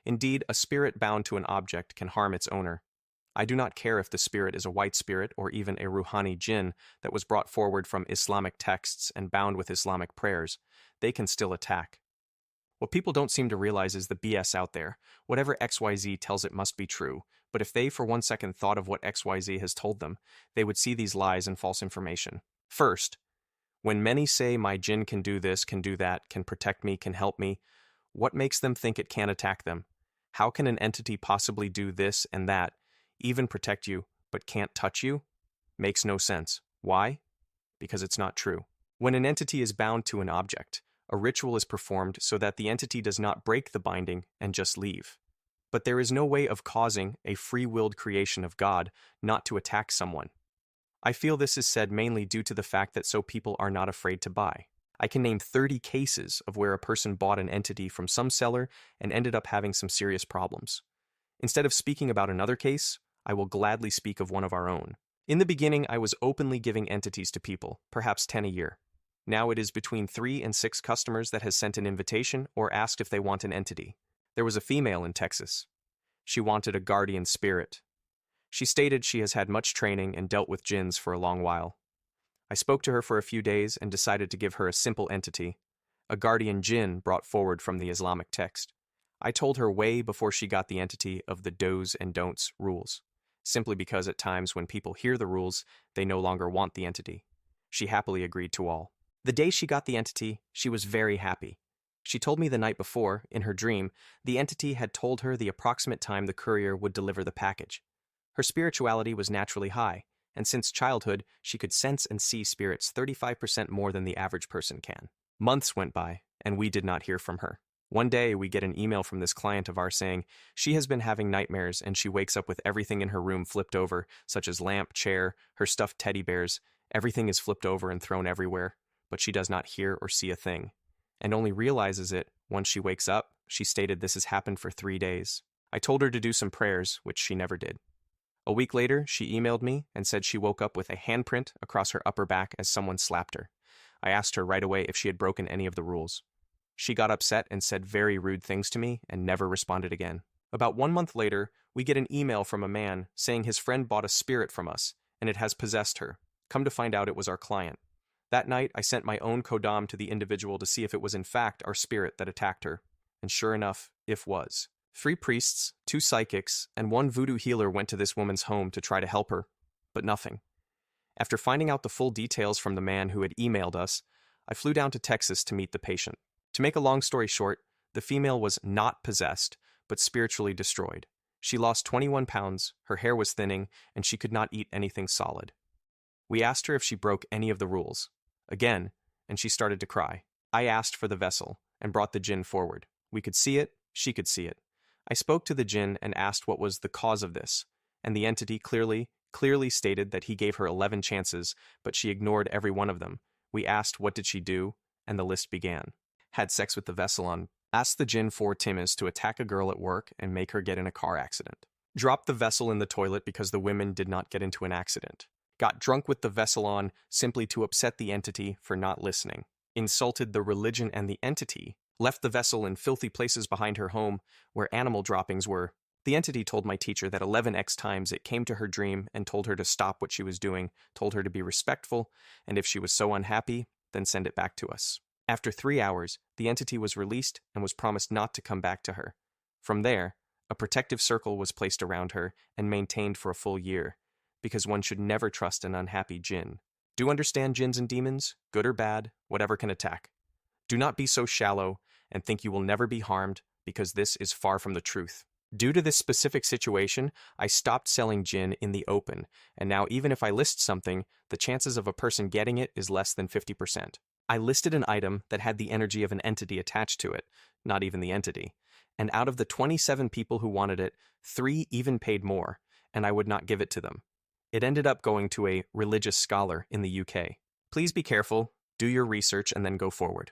Indeed, a spirit bound to an object can harm its owner. I do not care if the spirit is a white spirit or even a Ruhani Jinn that was brought forward from Islamic texts and bound with Islamic prayers. They can still attack. What people don't seem to realize is the BS out there. Whatever XYZ tells it must be true, but if they for 1 second thought of what XYZ has told them, they would see these lies and false information. First, when many say my Jinn can do this, can do that, can protect me, can help me, what makes them think it can attack them? How can an entity possibly do this and that, even protect you, but can't touch you? Makes no sense. Why? Because it's not true. When an entity is bound to an object, a ritual is performed so that the entity does not break the binding and just leave. But there is no way of causing a free-willed creation of God not to attack someone. I feel this is said mainly due to the fact that so people are not afraid to buy. I can name 30 cases of where a person bought an entity from some seller and ended up having some serious problems. Instead of speaking about another case, I will gladly speak of one of our own. In the beginning, I was openly giving entities to people, perhaps 10 a year. Now it is between 3 and 6 customers that has sent an invitation or asked if they want an entity. There was a female in Texas. She wanted a guardian spirit. She stated she has had much training and dealt with jinns for a long while. I spoke to her for a few days and decided to give her a simple entity, a guardian jinn brought forward from the Islamic text. I told her way before she got the entity of the do's and don'ts rules, simply because at times when people hear the rules, they no longer want the entity. She happily agreed to all. The day she got the entity, she was very happy. She told me the night before, in her dream, the entity had told her the approximate time the courier would deliver the package. Her spirituality was naturally high, and since childhood, she could sense and see spirits 35% more than the average person can. Months went by, and we did not hear from her. One day, we get an email from this client of ours saying she has been having nightmares and she wakes up with everything in her room flipped over, such as lamp, chair, her stuffed teddy bears. Everything is flipped over and thrown everywhere, but she does not hear or see a thing, and only realizes it once she wakes up. She stated this has happened for 3 days. I told her to do some prayers, which she never did. A week later, she emailed me and said she woke up with a handprint across her upper back as someone slapped her. I asked her right away if she had broken any of the rules. She got upset and said very rude things to me and never responded again. About 1 month later, we get an email from a man saying his friend bought a spirit from us and it has possessed her. Come to find out it was our client. That night, I sent my own kodam to the individual to see if it was in fact our spirit that attacked her. And sure enough, it was. 3 priests, 2 psychics, and 1 voodoo healer went to this woman's home to try to help her, but nothing. After finding out the full details from the man who had emailed us, I flew down to Texas to meet the patient. To make a long story short, the female was not possessed, but spiritually destroyed. She lost 21 pounds, her hair was thinning, and she could not eat anything solid. We asked her if she broke any of the rules. Again, and she started to cry. I asked for the vessel and brought the jinn forward. We could see it, she could see it. I spoke to the jinn and asked what was the cause of this, and the entity clearly stated that he gave her 11 chances, but she ignored every one of them. We asked what did she do, and the list began. Had sex with the vessel on. Asked the jinn for Timmins to attack a girl at work and make her get in a car accident. Dropped the vessel in the toilet because the women did not get into an accident. Got drunk with the vessel on simply to upset the entity for not listening. Insulted the religion and the entity. Left the vessel in filthy places behind her home where animal droppings were. The entity told my teacher that 11x times it came to her dream and told her to stop what she was doing, told her to be respectful, and if she was so unhappy, then send it back to us. After 3 hours, the entity was released and was promised not to come back to her. From there, a protective circle was placed around her and maintained for a full year, because one should never trust an unhappy jinn. Do understand jinns and demons, good or bad, whatever can attack. Do not be so shallow and think you will never be harmed, because this is far from the truth. Due to this specific situation, I stopped selling jinn in the open, and now even if I list something, the chances of a person getting it is less than 50%. I listed an item that had the energy of an entity attached to it, not even the entity, and out of the 27 people who wanted it, 3 even paid more, and I would not give it to them. It ended up going to a religious scholar in the UK. Please be careful, do your research, and then go forward.